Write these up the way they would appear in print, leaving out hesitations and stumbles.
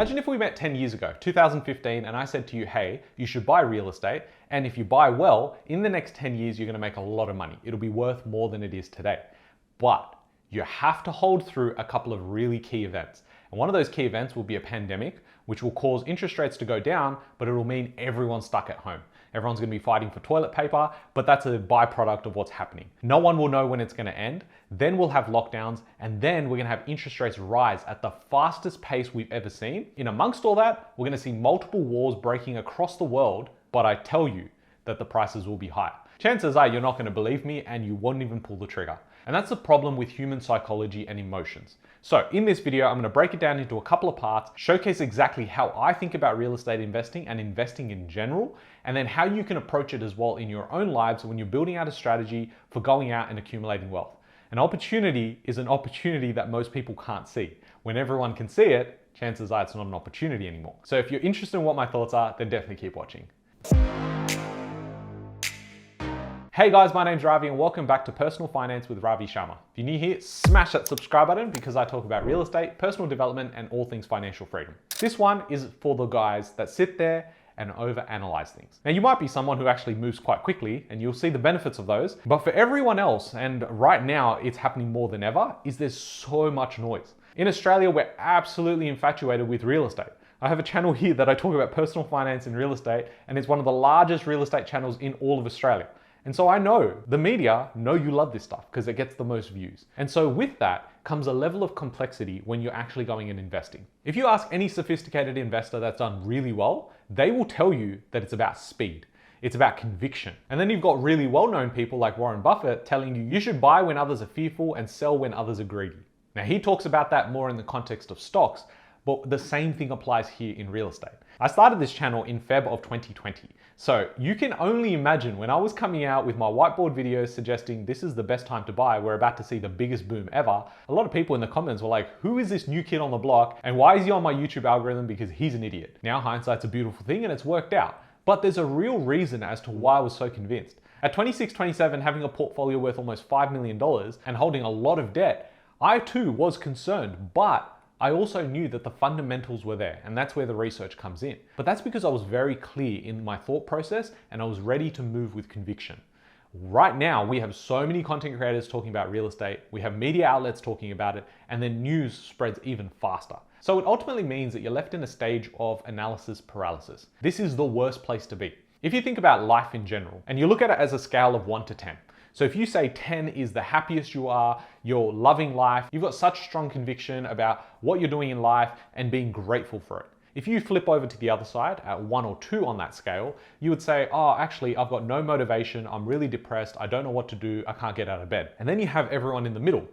Imagine if we met 10 years ago, 2015, and I said to you, hey, you should buy real estate. And if you buy well, in the next 10 years, you're gonna make a lot of money. It'll be worth more than it is today. But you have to hold through a couple of really key events. And one of those key events will be a pandemic, which will cause interest rates to go down, but it will mean everyone's stuck at home. Everyone's gonna be fighting for toilet paper, but that's a byproduct of what's happening. No one will know when it's gonna end. Then we'll have lockdowns, and then we're gonna have interest rates rise at the fastest pace we've ever seen. In amongst all that, we're gonna see multiple wars breaking across the world, but I tell you that the prices will be higher. Chances are you're not gonna believe me and you won't even pull the trigger. And that's the problem with human psychology and emotions. So in this video, I'm gonna break it down into a couple of parts, showcase exactly how I think about real estate investing and investing in general, and then how you can approach it as well in your own lives when you're building out a strategy for going out and accumulating wealth. An opportunity is an opportunity that most people can't see. When everyone can see it, chances are it's not an opportunity anymore. So if you're interested in what my thoughts are, then definitely keep watching. Hey guys, my name's Ravi and welcome back to Personal Finance with Ravi Sharma. If you're new here, smash that subscribe button because I talk about real estate, personal development, and all things financial freedom. This one is for the guys that sit there and overanalyze things. Now you might be someone who actually moves quite quickly and you'll see the benefits of those, but for everyone else, and right now it's happening more than ever, is there's so much noise. In Australia, we're absolutely infatuated with real estate. I have a channel here that I talk about personal finance and real estate, and it's one of the largest real estate channels in all of Australia. And so I know the media know you love this stuff because it gets the most views. And so with that comes a level of complexity when you're actually going and investing. If you ask any sophisticated investor that's done really well, they will tell you that it's about speed. It's about conviction. And then you've got really well-known people like Warren Buffett telling you you should buy when others are fearful and sell when others are greedy. Now he talks about that more in the context of stocks, but the same thing applies here in real estate. I started this channel in Feb of 2020. So you can only imagine when I was coming out with my whiteboard videos suggesting this is the best time to buy, we're about to see the biggest boom ever. A lot of people in the comments were like, who is this new kid on the block? And why is he on my YouTube algorithm? Because he's an idiot. Now hindsight's a beautiful thing and it's worked out. But there's a real reason as to why I was so convinced. At 26, 27, having a portfolio worth almost $5 million and holding a lot of debt, I too was concerned, but I also knew that the fundamentals were there, and that's where the research comes in. But that's because I was very clear in my thought process and I was ready to move with conviction. Right now, we have so many content creators talking about real estate, we have media outlets talking about it, and then news spreads even faster. So it ultimately means that you're left in a stage of analysis paralysis. This is the worst place to be. If you think about life in general, and you look at it as a scale of 1 to 10, so if you say 10 is the happiest you are, you're loving life, you've got such strong conviction about what you're doing in life and being grateful for it. If you flip over to the other side at 1 or 2 on that scale, you would say, oh, actually, I've got no motivation, I'm really depressed, I don't know what to do, I can't get out of bed. And then you have everyone in the middle.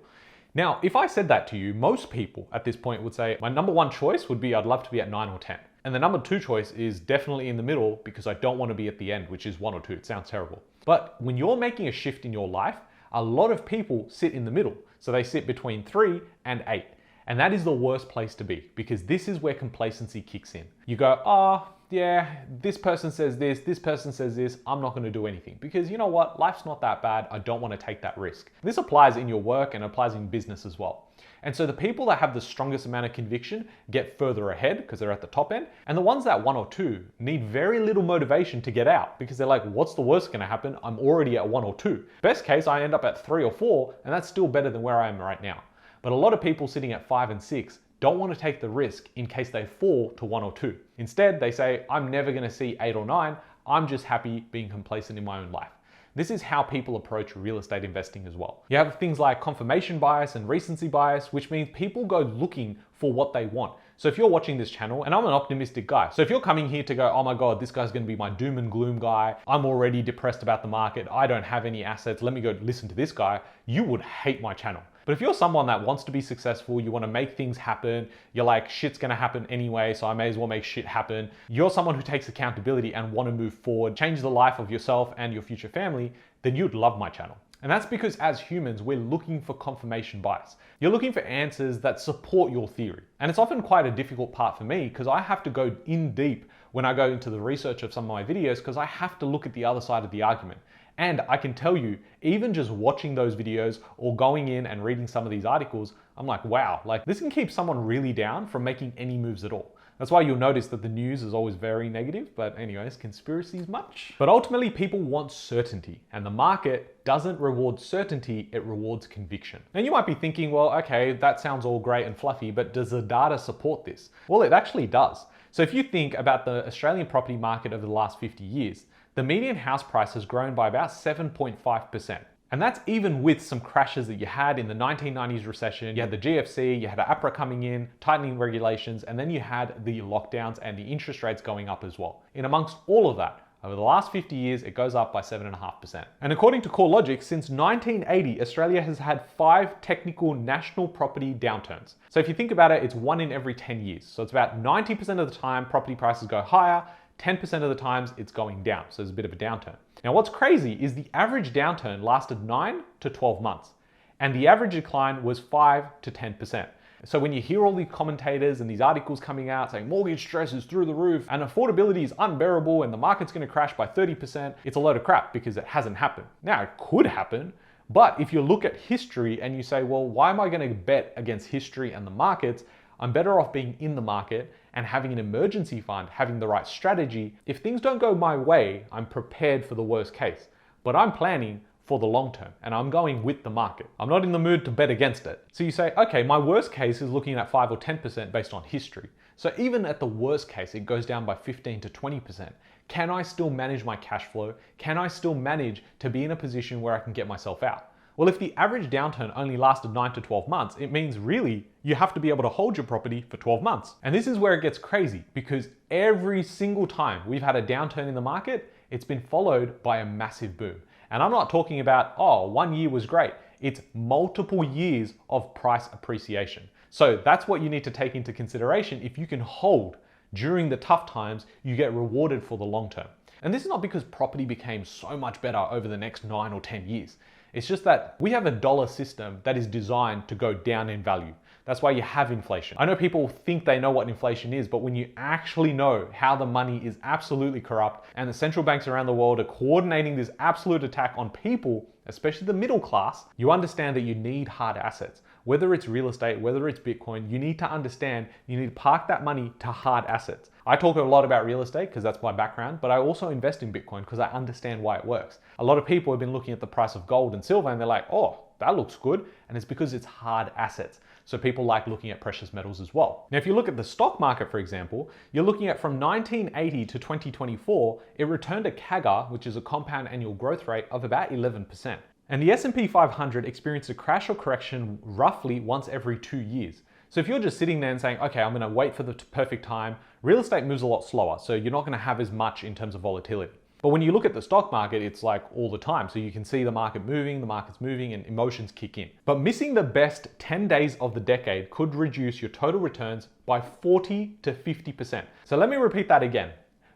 Now, if I said that to you, most people at this point would say, my number 1 choice would be I'd love to be at 9 or 10. And the number 2 choice is definitely in the middle because I don't want to be at the end, which is 1 or 2. It sounds terrible. But when you're making a shift in your life, a lot of people sit in the middle. So they sit between 3 and 8. And that is the worst place to be because this is where complacency kicks in. You go, oh, yeah, this person says this person says this, I'm not gonna do anything. Because you know what, life's not that bad, I don't wanna take that risk. This applies in your work and applies in business as well. And so the people that have the strongest amount of conviction get further ahead because they're at the top end. And the ones that 1 or 2 need very little motivation to get out because they're like, what's the worst gonna happen? I'm already at 1 or 2. Best case, I end up at 3 or 4, and that's still better than where I am right now. But a lot of people sitting at 5 and 6 don't want to take the risk in case they fall to 1 or 2. Instead, they say, I'm never going to see 8 or 9. I'm just happy being complacent in my own life. This is how people approach real estate investing as well. You have things like confirmation bias and recency bias, which means people go looking for what they want. So if you're watching this channel, and I'm an optimistic guy, so if you're coming here to go, oh my God, this guy's gonna be my doom and gloom guy, I'm already depressed about the market, I don't have any assets, let me go listen to this guy, you would hate my channel. But if you're someone that wants to be successful, you want to make things happen, you're like, shit's gonna happen anyway, so I may as well make shit happen. You're someone who takes accountability and want to move forward, change the life of yourself and your future family, then you'd love my channel. And that's because as humans, we're looking for confirmation bias. You're looking for answers that support your theory. And it's often quite a difficult part for me because I have to go in deep when I go into the research of some of my videos because I have to look at the other side of the argument. And I can tell you, even just watching those videos or going in and reading some of these articles, I'm like, wow, like this can keep someone really down from making any moves at all. That's why you'll notice that the news is always very negative, but anyways, conspiracies much. But ultimately people want certainty, and the market doesn't reward certainty, it rewards conviction. Now you might be thinking, well, okay, that sounds all great and fluffy, but does the data support this? Well, it actually does. So if you think about the Australian property market over the last 50 years, the median house price has grown by about 7.5%. And that's even with some crashes that you had in the 1990s recession. You had the GFC, you had APRA coming in, tightening regulations, and then you had the lockdowns and the interest rates going up as well. In amongst all of that, over the last 50 years, it goes up by 7.5%. And according to CoreLogic, since 1980, Australia has had 5 technical national property downturns. So if you think about it, it's 1 in every 10 years. So it's about 90% of the time property prices go higher, 10% of the times it's going down. So there's a bit of a downturn. Now what's crazy is the average downturn lasted 9 to 12 months, and the average decline was 5 to 10%. So when you hear all these commentators and these articles coming out saying mortgage stress is through the roof and affordability is unbearable and the market's going to crash by 30%, it's a load of crap because it hasn't happened. Now it could happen, but if you look at history and you say, well, why am I going to bet against history and the markets? I'm better off being in the market and having an emergency fund, having the right strategy. If things don't go my way, I'm prepared for the worst case, but I'm planning for the long term and I'm going with the market. I'm not in the mood to bet against it. So you say, okay, my worst case is looking at 5 or 10% based on history. So even at the worst case, it goes down by 15 to 20%. Can I still manage my cash flow? Can I still manage to be in a position where I can get myself out? Well, if the average downturn only lasted 9 to 12 months, it means really you have to be able to hold your property for 12 months. And this is where it gets crazy because every single time we've had a downturn in the market, it's been followed by a massive boom. And I'm not talking about, oh, 1 year was great. It's multiple years of price appreciation. So that's what you need to take into consideration. If you can hold during the tough times, you get rewarded for the long term. And this is not because property became so much better over the next 9 or 10 years. It's just that we have a dollar system that is designed to go down in value. That's why you have inflation. I know people think they know what inflation is, but when you actually know how the money is absolutely corrupt and the central banks around the world are coordinating this absolute attack on people, especially the middle class, you understand that you need hard assets. Whether it's real estate, whether it's Bitcoin, you need to understand you need to park that money to hard assets. I talk a lot about real estate because that's my background, but I also invest in Bitcoin because I understand why it works. A lot of people have been looking at the price of gold and silver and they're like, oh, that looks good. And it's because it's hard assets. So people like looking at precious metals as well. Now, if you look at the stock market, for example, you're looking at from 1980 to 2024, it returned a CAGR, which is a compound annual growth rate of about 11%. And the S&P 500 experienced a crash or correction roughly once every 2 years. So if you're just sitting there and saying, okay, I'm gonna wait for the perfect time, real estate moves a lot slower, so you're not gonna have as much in terms of volatility. But when you look at the stock market, it's like all the time. So you can see the market's moving and emotions kick in. But missing the best 10 days of the decade could reduce your total returns by 40 to 50%. So let me repeat that again.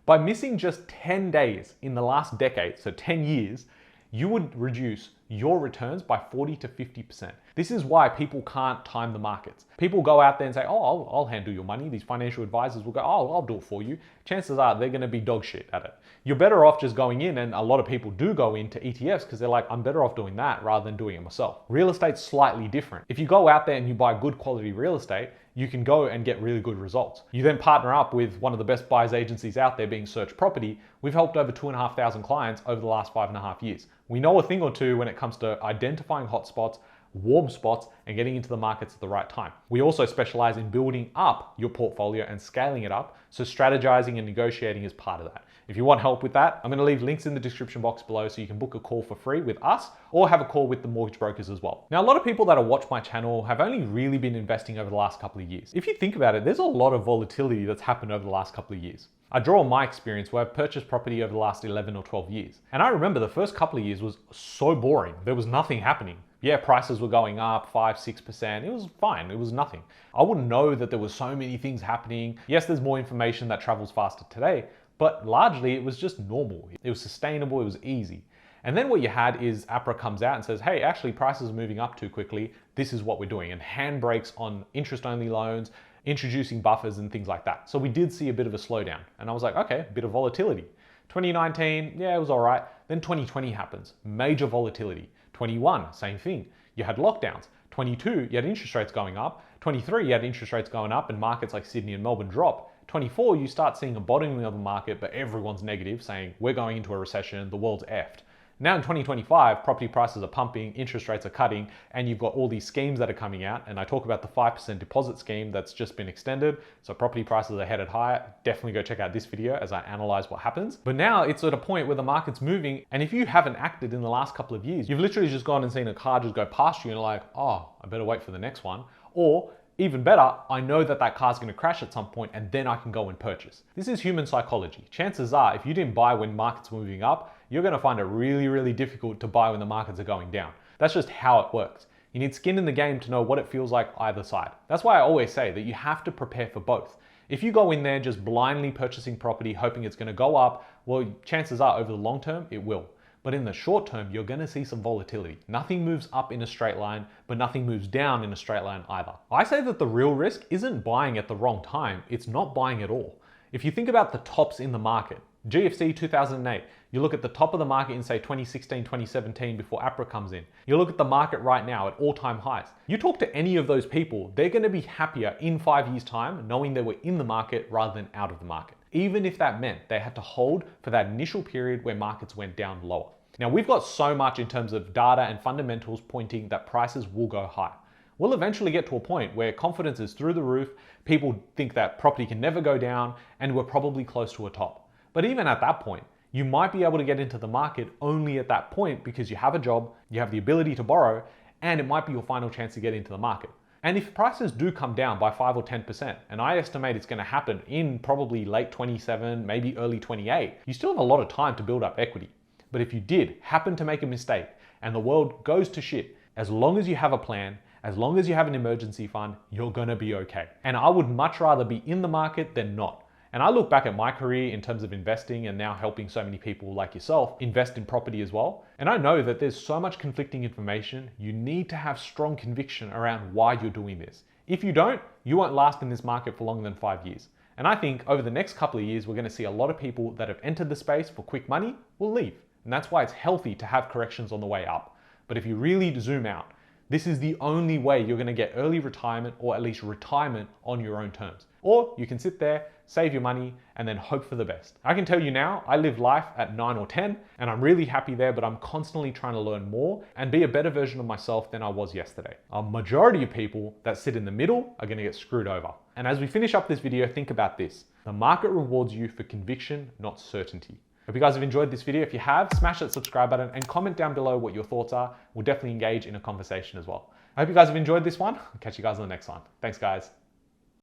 By missing just 10 days in the last decade, so 10 years, you would reduce your returns by 40 to 50%. This is why people can't time the markets. People go out there and say, oh, I'll handle your money. These financial advisors will go, oh, I'll do it for you. Chances are they're gonna be dog shit at it. You're better off just going in, and a lot of people do go into ETFs because they're like, I'm better off doing that rather than doing it myself. Real estate's slightly different. If you go out there and you buy good quality real estate, you can go and get really good results. You then partner up with one of the best buyers agencies out there, being Search Property. We've helped over 2,500 clients over the last 5.5 years. We know a thing or two when it comes to identifying hotspots, warm spots, and getting into the markets at the right time. We also specialize in building up your portfolio and scaling it up, so strategizing and negotiating is part of that. If you want help with that, I'm gonna leave links in the description box below so you can book a call for free with us or have a call with the mortgage brokers as well. Now, a lot of people that have watched my channel have only really been investing over the last couple of years. If you think about it, there's a lot of volatility that's happened over the last couple of years. I draw on my experience where I've purchased property over the last 11 or 12 years. And I remember the first couple of years was so boring. There was nothing happening. Yeah, prices were going up 5, 6%. It was fine, it was nothing. I wouldn't know that there were so many things happening. Yes, there's more information that travels faster today, but largely it was just normal. It was sustainable, it was easy. And then what you had is APRA comes out and says, hey, actually prices are moving up too quickly. This is what we're doing. And handbrakes on interest-only loans, introducing buffers and things like that. So we did see a bit of a slowdown. And I was like, okay, a bit of volatility. 2019, yeah, it was all right. Then 2020 happens, major volatility. 21, same thing. You had lockdowns. 22, you had interest rates going up. 23, you had interest rates going up and markets like Sydney and Melbourne drop. 24, you start seeing a bottoming of the market, but everyone's negative, saying we're going into a recession, the world's effed. Now in 2025, property prices are pumping, interest rates are cutting, and you've got all these schemes that are coming out. And I talk about the 5% deposit scheme that's just been extended. So property prices are headed higher. Definitely go check out this video as I analyze what happens. But now it's at a point where the market's moving. And if you haven't acted in the last couple of years, you've literally just gone and seen a car just go past you and you're like, oh, I better wait for the next one. Or even better, I know that that car's going to crash at some point and then I can go and purchase. This is human psychology. Chances are, if you didn't buy when markets are moving up, you're going to find it really, really difficult to buy when the markets are going down. That's just how it works. You need skin in the game to know what it feels like either side. That's why I always say that you have to prepare for both. If you go in there just blindly purchasing property, hoping it's going to go up, well, chances are over the long term, it will. But in the short term, you're going to see some volatility. Nothing moves up in a straight line, but nothing moves down in a straight line either. I say that the real risk isn't buying at the wrong time, it's not buying at all. If you think about the tops in the market, GFC 2008, you look at the top of the market in say 2016, 2017 before APRA comes in. You look at the market right now at all-time highs. You talk to any of those people, they're going to be happier in 5 years' time knowing they were in the market rather than out of the market, even if that meant they had to hold for that initial period where markets went down lower. Now we've got so much in terms of data and fundamentals pointing that prices will go high. We'll eventually get to a point where confidence is through the roof, people think that property can never go down, and we're probably close to a top. But even at that point, you might be able to get into the market only at that point because you have a job, you have the ability to borrow, and it might be your final chance to get into the market. And if prices do come down by 5 or 10%, and I estimate it's going to happen in probably late 27, maybe early 28, you still have a lot of time to build up equity. But if you did happen to make a mistake and the world goes to shit, as long as you have a plan, as long as you have an emergency fund, you're going to be okay. And I would much rather be in the market than not. And I look back at my career in terms of investing and now helping so many people like yourself invest in property as well. And I know that there's so much conflicting information. You need to have strong conviction around why you're doing this. If you don't, you won't last in this market for longer than 5 years. And I think over the next couple of years, we're going to see a lot of people that have entered the space for quick money will leave. And that's why it's healthy to have corrections on the way up. But if you really zoom out, this is the only way you're going to get early retirement, or at least retirement on your own terms. Or you can sit there, save your money, and then hope for the best. I can tell you now, I live life at 9 or 10, and I'm really happy there, but I'm constantly trying to learn more and be a better version of myself than I was yesterday. A majority of people that sit in the middle are going to get screwed over. And as we finish up this video, think about this. The market rewards you for conviction, not certainty. Hope you guys have enjoyed this video. If you have, smash that subscribe button and comment down below what your thoughts are. We'll definitely engage in a conversation as well. I hope you guys have enjoyed this one. I'll catch you guys on the next one. Thanks, guys.